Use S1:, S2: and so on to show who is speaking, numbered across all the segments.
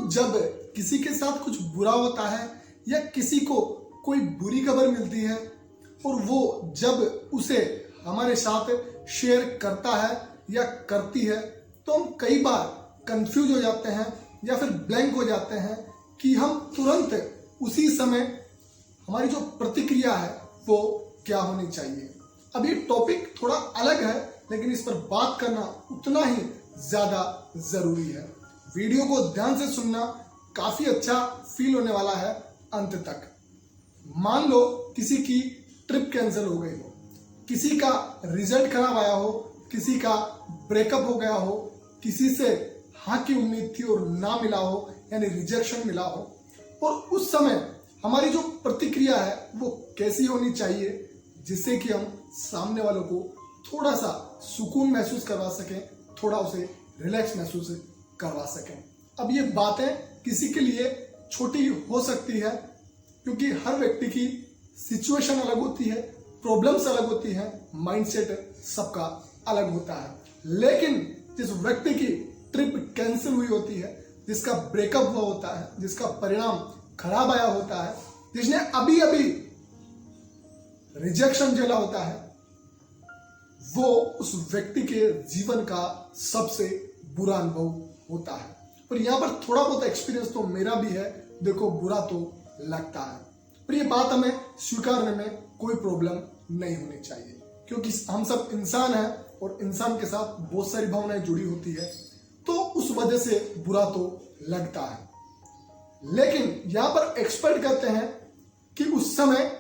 S1: जब किसी के साथ कुछ बुरा होता है या किसी को कोई बुरी खबर मिलती है और वो जब उसे हमारे साथ शेयर करता है या करती है तो हम कई बार कंफ्यूज हो जाते हैं या फिर ब्लैंक हो जाते हैं कि हम तुरंत उसी समय हमारी जो प्रतिक्रिया है वो क्या होनी चाहिए। अब ये टॉपिक थोड़ा अलग है लेकिन इस पर बात करना उतना ही ज्यादा जरूरी है। वीडियो को ध्यान से सुनना, काफी अच्छा फील होने वाला है अंत तक। मान लो किसी की ट्रिप कैंसिल हो गई हो, किसी का रिजल्ट खराब आया हो, किसी का ब्रेकअप हो गया हो, किसी से हाँ की उम्मीद थी और ना मिला हो यानी रिजेक्शन मिला हो, और उस समय हमारी जो प्रतिक्रिया है वो कैसी होनी चाहिए जिससे कि हम सामने वालों को थोड़ा सा सुकून महसूस करवा सकें, थोड़ा उसे रिलैक्स महसूस करवा सकें। अब ये बातें किसी के लिए छोटी हो सकती है क्योंकि हर व्यक्ति की सिचुएशन अलग होती है, प्रॉब्लम्स अलग होती है, माइंडसेट सबका अलग होता है। लेकिन जिस व्यक्ति की ट्रिप कैंसिल हुई होती है, जिसका ब्रेकअप हुआ होता है, जिसका परिणाम खराब आया होता है, जिसने अभी अभी रिजेक्शन झेला होता है, वो उस व्यक्ति के जीवन का सबसे बुरा अनुभव होता है। और यहां पर थोड़ा बहुत एक्सपीरियंस तो मेरा भी है। देखो, बुरा तो लगता है और ये बात हमें स्वीकारने में कोई प्रॉब्लम नहीं होनी चाहिए क्योंकि हम सब इंसान हैं और इंसान के साथ बहुत सारी भावनाएं जुड़ी होती है, तो उस वजह से बुरा तो लगता है। लेकिन यहां पर एक्सपर्ट कहते हैं कि उस समय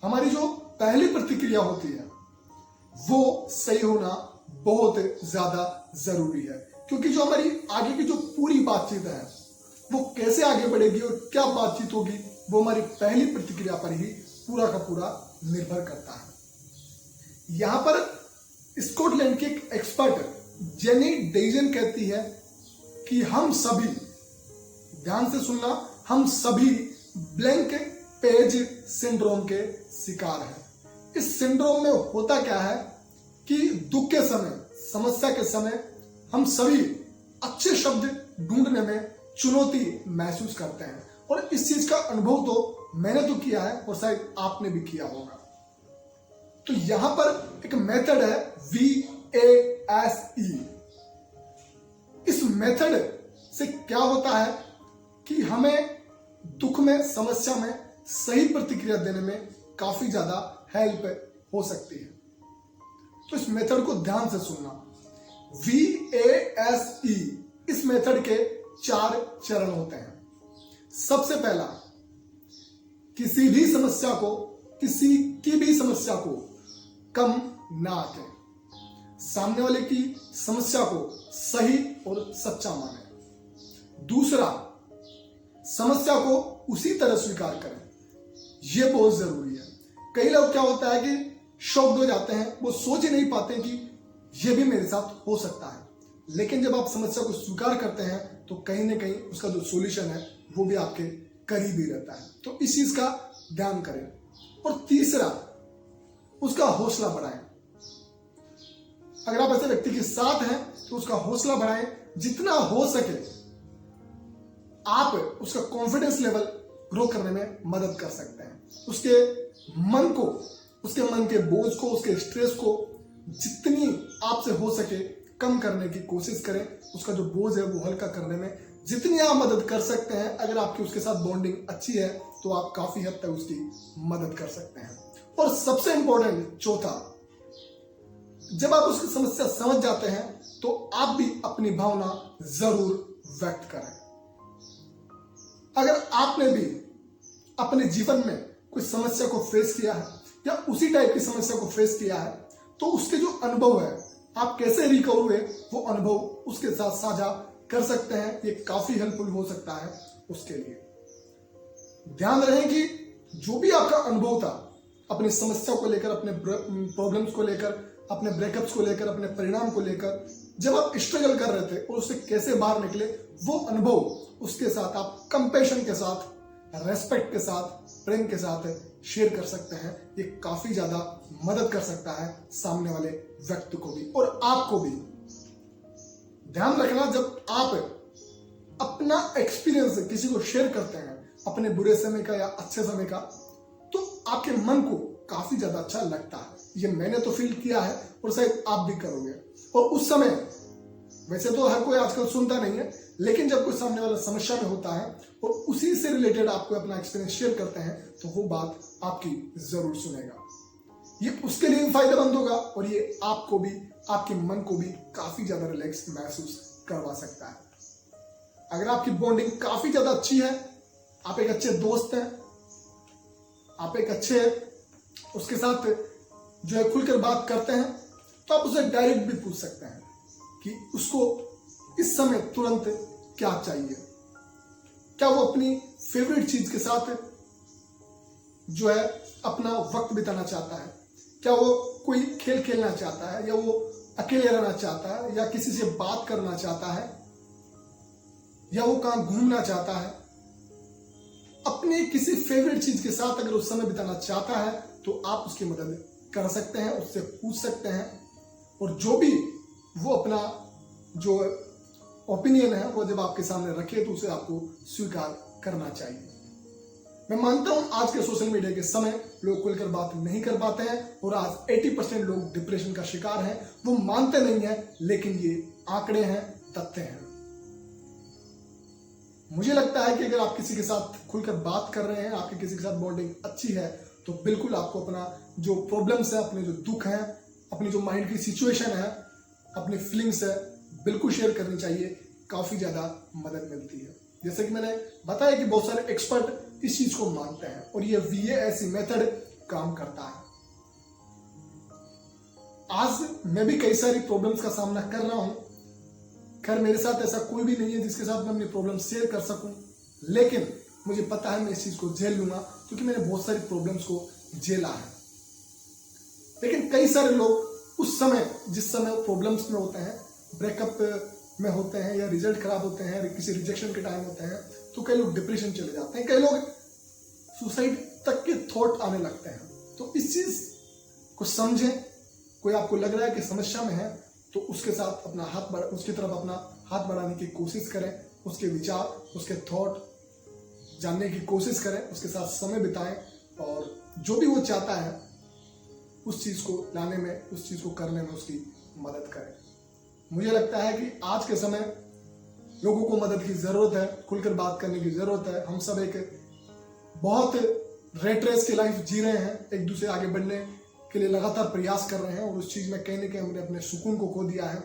S1: हमारी जो पहली प्रतिक्रिया होती है वो सही होना बहुत ज्यादा जरूरी है क्योंकि जो हमारी आगे की जो पूरी बातचीत है वो कैसे आगे बढ़ेगी और क्या बातचीत होगी वो हमारी पहली प्रतिक्रिया पर ही पूरा का पूरा निर्भर करता है। यहां पर स्कॉटलैंड की एक एक्सपर्ट जेनी डेजन कहती है कि हम सभी, ध्यान से सुनना, हम सभी ब्लैंक पेज सिंड्रोम के शिकार हैं। इस सिंड्रोम में होता क्या है कि दुख के समय, समस्या के समय हम सभी अच्छे शब्द ढूंढने में चुनौती महसूस करते हैं और इस चीज का अनुभव तो मैंने तो किया है और शायद आपने भी किया होगा। तो यहां पर एक मेथड है VASE। इस मेथड से क्या होता है कि हमें दुख में, समस्या में सही प्रतिक्रिया देने में काफी ज्यादा हेल्प हो सकती है। तो इस मेथड को ध्यान से सुनना। VASE, इस मेथड के 4 चरण होते हैं। सबसे पहला, किसी भी समस्या को, किसी की भी समस्या को कम ना आंकें। सामने वाले की समस्या को सही और सच्चा माने। दूसरा, समस्या को उसी तरह स्वीकार करें। यह बहुत जरूरी है। कई लोग क्या होता है कि शॉक्ड हो जाते हैं, वो सोच ही नहीं पाते कि यह भी मेरे साथ हो सकता है। लेकिन जब आप समस्या को स्वीकार करते हैं तो कहीं ना कहीं उसका जो सॉल्यूशन है वो भी आपके करीब ही रहता है। तो इस चीज का ध्यान करें। और तीसरा, उसका हौसला बढ़ाएं। अगर आप ऐसे व्यक्ति के साथ हैं तो उसका हौसला बढ़ाएं। जितना हो सके आप उसका कॉन्फिडेंस लेवल ग्रो करने में मदद कर सकते हैं। उसके मन को, उसके मन के बोझ को, उसके स्ट्रेस को जितनी आपसे हो सके कम करने की कोशिश करें। उसका जो बोझ है वो हल्का करने में जितनी आप मदद कर सकते हैं, अगर आपकी उसके साथ बॉन्डिंग अच्छी है तो आप काफी हद तक उसकी मदद कर सकते हैं। और सबसे इंपॉर्टेंट चौथा, जब आप उसकी समस्या समझ जाते हैं तो आप भी अपनी भावना जरूर व्यक्त करें। अगर आपने भी अपने जीवन में कोई समस्या को फेस किया है या उसी टाइप की समस्या को फेस किया है तो उसके जो अनुभव है, आप कैसे रिकवर हुए, वो अनुभव उसके साथ साझा कर सकते हैं। ये काफी हेल्पफुल हो सकता है उसके लिए। ध्यान रहे कि जो भी आपका अनुभव था अपनी समस्या को लेकर, अपने प्रॉब्लम्स को लेकर, अपने ब्रेकअप्स को लेकर, अपने परिणाम को लेकर, जब आप स्ट्रगल कर रहे थे और उससे कैसे बाहर निकले, वो अनुभव उसके साथ आप कंपैशन के साथ, रेस्पेक्ट के साथ, प्रेम के साथ शेयर कर सकते हैं। ये काफी ज्यादा मदद कर सकता है सामने वाले व्यक्ति को भी और आपको भी। ध्यान रखना, जब आप अपना एक्सपीरियंस किसी को शेयर करते हैं, अपने बुरे समय का या अच्छे समय का, तो आपके मन को काफी ज्यादा अच्छा लगता है। ये मैंने तो फील किया है और शायद आप भी करोगे। और उस समय वैसे तो हर कोई आजकल सुनता नहीं है, लेकिन जब कोई सामने वाला समस्या में होता है और उसी से रिलेटेड आपको अपना एक्सपीरियंस शेयर करते हैं तो वो बात आपकी जरूर सुनेगा। ये उसके लिए भी फायदेमंद होगा और ये आपको भी, आपके मन को भी काफी ज्यादा रिलैक्स महसूस करवा सकता है। अगर आपकी बॉन्डिंग काफी ज्यादा अच्छी है, आप एक अच्छे दोस्त हैं, आप एक अच्छे उसके साथ जो है खुलकर बात करते हैं, तो आप उसे डायरेक्ट भी पूछ सकते हैं कि उसको इस समय तुरंत क्या चाहिए। क्या वो अपनी फेवरेट चीज के साथ जो है अपना वक्त बिताना चाहता है, क्या वो कोई खेल खेलना चाहता है, या वो अकेले रहना चाहता है, या किसी से बात करना चाहता है, या वो कहां घूमना चाहता है। अपनी किसी फेवरेट चीज के साथ अगर उस समय बिताना चाहता है तो आप उसकी मदद कर सकते हैं, उससे पूछ सकते हैं, और जो भी वो अपना जो ओपिनियन है वो जब आपके सामने रखे तो उसे आपको स्वीकार करना चाहिए। मैं मानता हूं आज के सोशल मीडिया के समय लोग खुलकर बात नहीं कर पाते हैं और आज 80% लोग डिप्रेशन का शिकार हैं। वो मानते नहीं है, लेकिन ये आंकड़े हैं, तथ्य हैं। मुझे लगता है कि अगर आप किसी के साथ खुलकर बात कर रहे हैं, आपकी किसी के साथ बॉन्डिंग अच्छी है, तो बिल्कुल आपको अपना जो प्रॉब्लम्स है, अपने जो दुख हैं, अपनी जो माइंड की सिचुएशन है, अपनी फीलिंग्स है, बिल्कुल शेयर करनी चाहिए। काफी ज्यादा मदद मिलती है। जैसे कि मैंने बताया कि बहुत सारे एक्सपर्ट इस चीज को मानते हैं और ये VASE मेथड काम करता है। आज मैं भी कई सारी प्रॉब्लम्स का सामना कर रहा हूं। खैर मेरे साथ ऐसा कोई भी नहीं है जिसके साथ मैं अपनी प्रॉब्लम शेयर कर सकूं, लेकिन मुझे पता है मैं इस चीज को झेल लूंगा, क्योंकि मैंने बहुत सारी प्रॉब्लम्स को झेला है। लेकिन कई सारे लोग उस समय, जिस समय प्रॉब्लम्स में होते हैं, ब्रेकअप में होते हैं, या रिजल्ट खराब होते हैं, या किसी रिजेक्शन के टाइम होते हैं, तो कई लोग डिप्रेशन चले जाते हैं, कई लोग सुसाइड तक के थॉट आने लगते हैं। तो इस चीज को समझें। कोई आपको लग रहा है कि समस्या में है, तो उसके साथ अपना उसकी तरफ अपना हाथ बढ़ाने की कोशिश करें, उसके विचार, उसके थॉट जानने की कोशिश करें, उसके साथ समय बिताएं, और जो भी वो चाहता है उस चीज को लाने में, उस चीज को करने में उसकी मदद करें। मुझे लगता है कि आज के समय लोगों को मदद की जरूरत है, खुलकर बात करने की जरूरत है। हम सब एक बहुत रेट रेस की लाइफ जी रहे हैं, एक दूसरे आगे बढ़ने के लिए लगातार प्रयास कर रहे हैं, और उस चीज में कहीं ना कहीं हमने अपने सुकून को खो दिया है,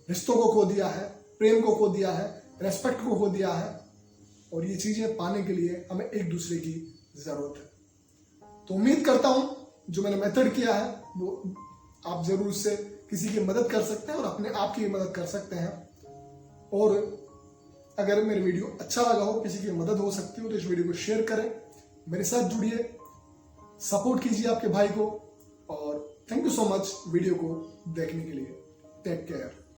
S1: रिश्तों को खो दिया है, प्रेम को खो दिया है, रेस्पेक्ट को खो दिया है, और ये चीजें पाने के लिए हमें एक दूसरे की जरूरत है। तो उम्मीद करता हूं जो मैंने मेथड किया है वो आप जरूर से किसी की मदद कर सकते हैं और अपने आप की मदद कर सकते हैं। और अगर मेरे वीडियो अच्छा लगा हो, किसी की मदद हो सकती हो, तो इस वीडियो को शेयर करें, मेरे साथ जुड़िए, सपोर्ट कीजिए आपके भाई को, और thank you so much video को देखने के लिए। Take care.